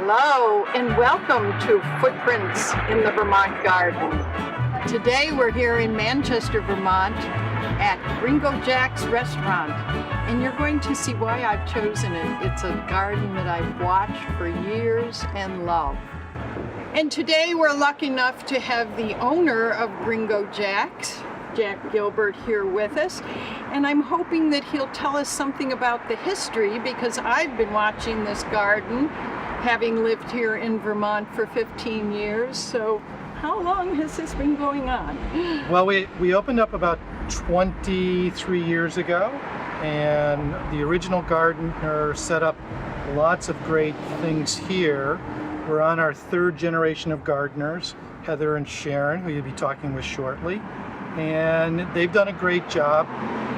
Hello and welcome to Footprints in the Vermont Garden. Today we're here in Manchester, Vermont at Gringo Jack's restaurant, and you're going to see why I've chosen it. It's a garden that I've watched for years and love. And today we're lucky enough to have the owner of Gringo Jack's, Jack Gilbert, here with us, and I'm hoping that he'll tell us something about the history, because I've been watching this garden having lived here in Vermont for 15 years. So how long has this been going on? Well, we opened up about 23 years ago, and the original gardener set up lots of great things here. We're on our third generation of gardeners, Heather and Sharon, who you'll be talking with shortly, and they've done a great job.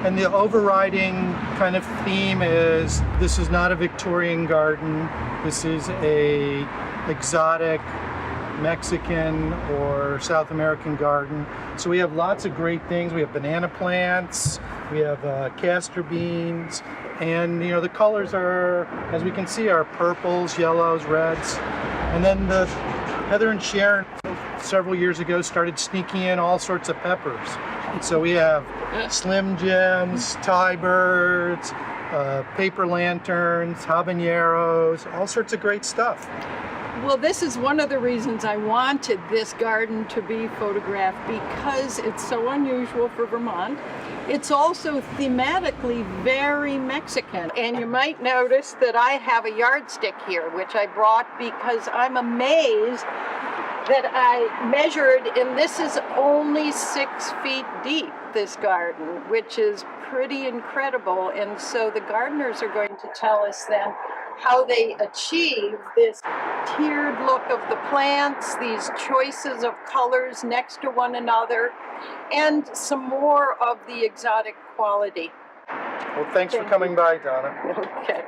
And the overriding kind of theme is, this is not a Victorian garden, this is a exotic Mexican or South American garden. So we have lots of great things. We have banana plants, we have castor beans, and you know, the colors are, as we can see, are purples, yellows, reds. And then Heather and Sharon several years ago started sneaking in all sorts of peppers. So we have Slim Jims, Thai birds, paper lanterns, habaneros, all sorts of great stuff. Well, this is one of the reasons I wanted this garden to be photographed, because it's so unusual for Vermont. It's also thematically very Mexican. And you might notice that I have a yardstick here, which I brought because I'm amazed that I measured, and this is only 6 feet deep, this garden, which is pretty incredible. And so the gardeners are going to tell us then how they achieve this tiered look of the plants, these choices of colors next to one another, and some more of the exotic quality. Well, thanks for coming by, Donna. Okay.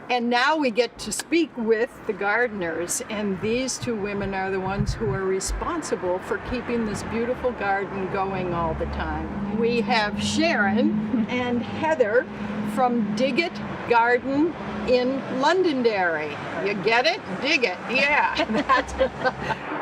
And now we get to speak with the gardeners, and these two women are the ones who are responsible for keeping this beautiful garden going all the time. We have Sharon and Heather from Dig It Garden in Londonderry. You get it? Dig it. Yeah.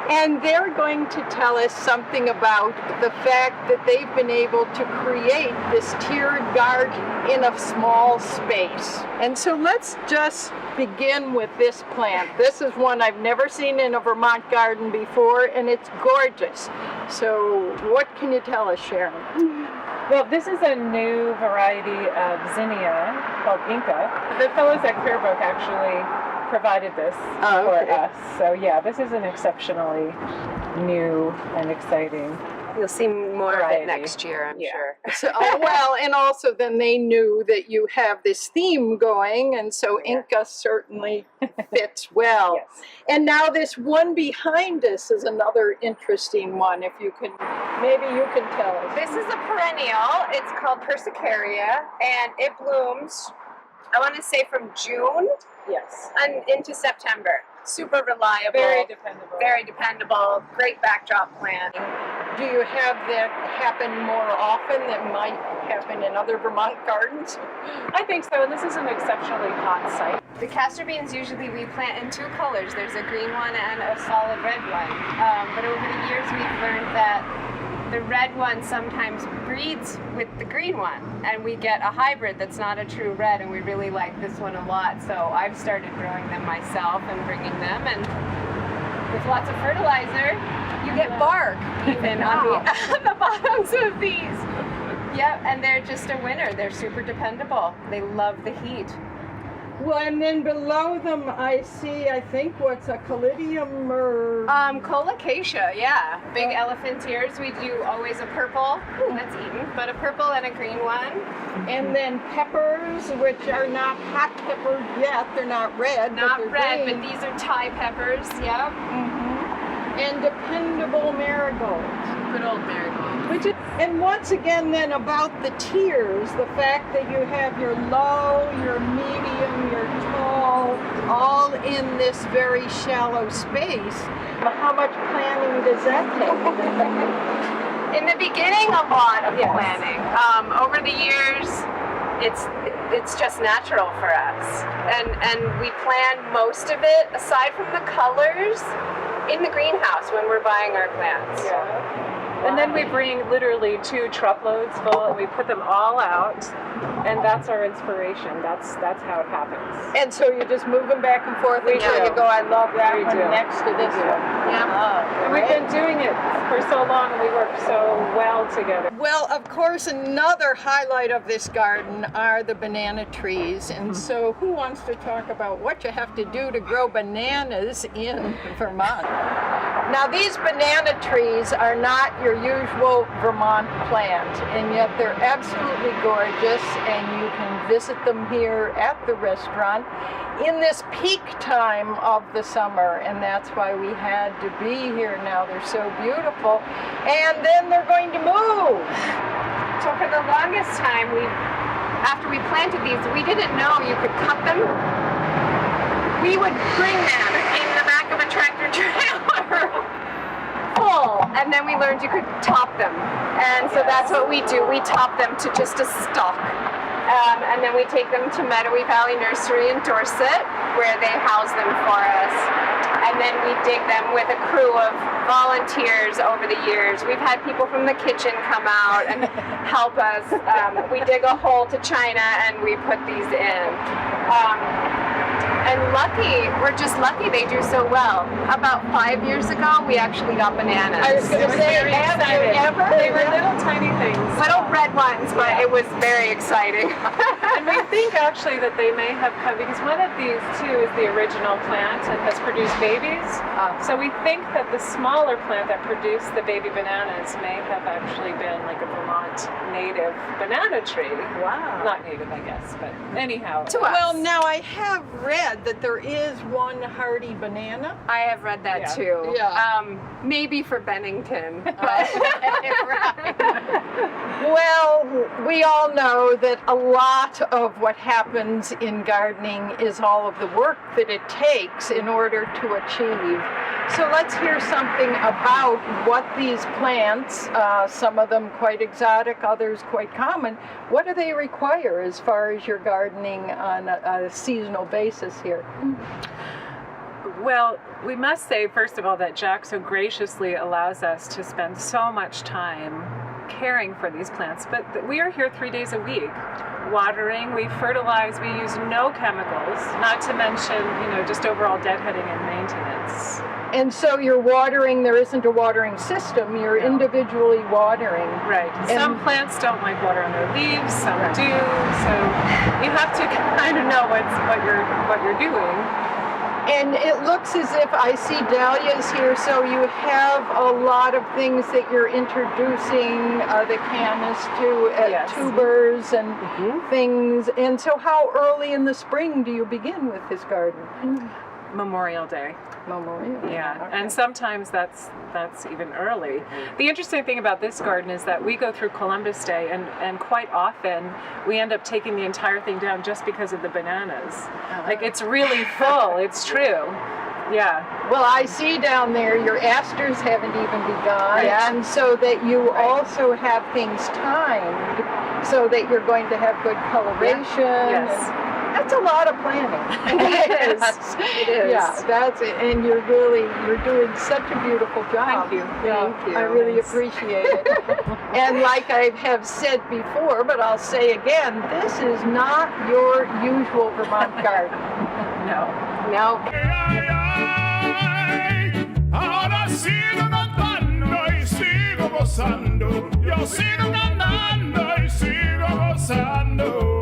And they're going to tell us something about the fact that they've been able to create this tiered garden in a small space. And so let's just begin with this plant. This is one I've never seen in a Vermont garden before, and it's gorgeous. So what can you tell us, Sharon? Well, this is a new variety of zinnia called Inca. The fellows at Clearbrook actually provided this for us. So yeah, this is an exceptionally new and exciting You'll see more variety. of it next year, I'm sure. So, well, and also then they knew that you have this theme going, and so Inca certainly fits well. Yes. And now this one behind us is another interesting one. If you can, maybe you can tell us. This is a perennial. It's called Persicaria, and it blooms, I want to say, from June Yes. and into September. Super reliable. Very dependable. Very dependable. Great backdrop plant. Do you have that happen more often than might happen in other Vermont gardens? I think so, and this is an exceptionally hot site. The castor beans usually we plant in 2 colors. There's a green one and a solid red one. But over the years we've learned that the red one sometimes breeds with the green one, and we get a hybrid that's not a true red, and we really like this one a lot. So I've started growing them myself and bringing them, and with lots of fertilizer, you get bark even on the bottoms of these. Yep, and they're just a winner. They're super dependable. They love the heat. Well, and then below them I see, I think, what's a caladium or... Colocasia, yeah. Big elephant ears. We do always a purple, that's eaten, but a purple and a green one. And then peppers, which are not hot peppered yet. They're not red, Not but they're red, green. but these are Thai peppers, yep. And dependable marigolds. Good old marigold. And once again then about the tiers, the fact that you have your low, your medium, your tall, all in this very shallow space. How much planning does that take? In the beginning, a lot of Yes. planning. Over the years, it's just natural for us. And we plan most of it, aside from the colors, in the greenhouse when we're buying our plants. Yeah. And then we bring literally 2 truckloads full, and we put them all out, and that's our inspiration. That's how it happens. And so you just move them back and forth until you go, I love that one next to this one. Yeah. And we've been doing it for so long, and we work so well together. Well, of course, another highlight of this garden are the banana trees. And so who wants to talk about what you have to do to grow bananas in Vermont? Now, these banana trees are not your usual Vermont plant, and yet they're absolutely gorgeous, and you can visit them here at the restaurant in this peak time of the summer, and that's why we had to be here now. They're so beautiful, and then they're going to move. So for the longest time, after we planted these, we didn't know you could cut them. We would bring them in the back of a tractor trailer full, and then we learned you could top them. And so that's what we do. We top them to just a stalk. And then we take them to Meadowy Valley Nursery in Dorset, where they house them for us. And then we dig them with a crew of volunteers over the years. We've had people from the kitchen come out and help us. We dig a hole to China and we put these in. And we're just lucky they do so well. About 5 years ago, we actually got bananas. I was going to say, have you ever? They were little tiny things. Little red ones, but it was very exciting. And we think actually that they may have come, because one of these too is the original plant and has produced babies. So we think that the smaller plant that produced the baby bananas may have actually been like a Vermont native banana tree. Wow. Not native, I guess, but anyhow. Well, now I have read that there is one hardy banana. I have read that too. Yeah. Maybe for Bennington. Well, we all know that a lot of what happens in gardening is all of the work that it takes in order to achieve. So let's hear something about what these plants, some of them quite exotic, others quite common, what do they require as far as your gardening on a seasonal basis here? Well, we must say, first of all, that Jack so graciously allows us to spend so much time caring for these plants. But we are here 3 days a week, watering, we fertilize, we use no chemicals, not to mention, just overall deadheading and maintenance. And so you're watering, there isn't a watering system, you're individually watering. Right. Some plants don't like water on their leaves, some do, so you have to kind of know what you're doing. And it looks as if I see dahlias here, so you have a lot of things that you're introducing the canis to, tubers and things. And so how early in the spring do you begin with this garden? Memorial Day. Memorial Day. Yeah, Okay. and sometimes that's even early. The interesting thing about this garden is that we go through Columbus Day, and quite often we end up taking the entire thing down just because of the bananas. Like, it's really full. It's true. Yeah. Well, I see down there your asters haven't even begun, Right. and so that you also have things timed so that you're going to have good coloration. Yes. That's a lot of planning. It is. It is. Yeah, that's it. And you're doing such a beautiful job. Thank you. Yeah, Thank you. I really Thanks. appreciate it. And like I have said before, but I'll say again, this is not your usual Vermont garden. No. No. Ahora sigo cantando y sigo gozando. Yo sigo cantando y sigo gozando.